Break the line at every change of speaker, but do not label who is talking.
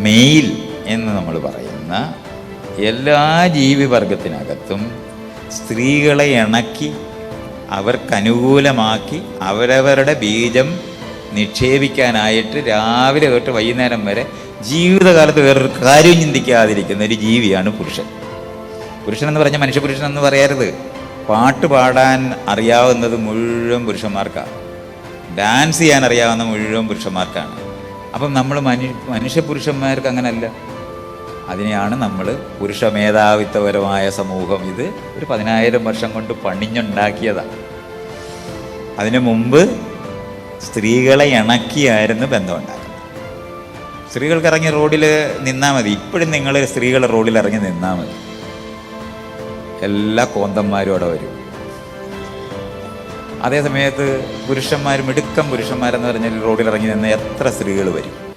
Mail എന്ന് നമ്മൾ പറയുന്ന എല്ലാ ജീവിവർഗത്തിനകത്തും സ്ത്രീകളെ ഇണക്കി അവർക്കനുകൂലമാക്കി അവരവരുടെ ബീജം നിക്ഷേപിക്കാനായിട്ട് രാവിലെ തൊട്ട് വൈകുന്നേരം വരെ ജീവിതകാലത്ത് വേറൊരു കാര്യം ചിന്തിക്കാതിരിക്കുന്ന ഒരു ജീവിയാണ് പുരുഷൻ. പുരുഷനെന്ന് പറഞ്ഞാൽ മനുഷ്യപുരുഷനെന്ന് പറയരുത്. പാട്ട് പാടാൻ അറിയാവുന്നത് മുഴുവൻ പുരുഷന്മാർക്കാണ്, ഡാൻസ് ചെയ്യാൻ അറിയാവുന്ന മുഴുവൻ പുരുഷന്മാർക്കാണ്. അപ്പം നമ്മൾ മനുഷ്യപുരുഷന്മാർക്ക് അങ്ങനല്ല. അതിനെയാണ് നമ്മൾ പുരുഷ മേധാവിത്വപരമായ സമൂഹം ഇത് ഒരു 10,000 വർഷം കൊണ്ട് പണിഞ്ഞുണ്ടാക്കിയതാണ്. അതിനു മുമ്പ് സ്ത്രീകളെ ഇണക്കിയായിരുന്നു ബന്ധം ഉണ്ടാക്കുന്നത്. സ്ത്രീകൾക്ക് ഇറങ്ങി റോഡിൽ നിന്നാൽ മതി. ഇപ്പോഴും നിങ്ങൾ സ്ത്രീകൾ റോഡിൽ ഇറങ്ങി നിന്നാൽ മതി, എല്ലാ കോന്തന്മാരും അവിടെ വരും. അതേ സമയത്ത് പുരുഷന്മാർ, മിടുക്കം പുരുഷന്മാരെന്ന് പറഞ്ഞാൽ റോഡിൽ ഇറങ്ങി നിന്ന് എത്ര സ്ത്രീകൾ വരും.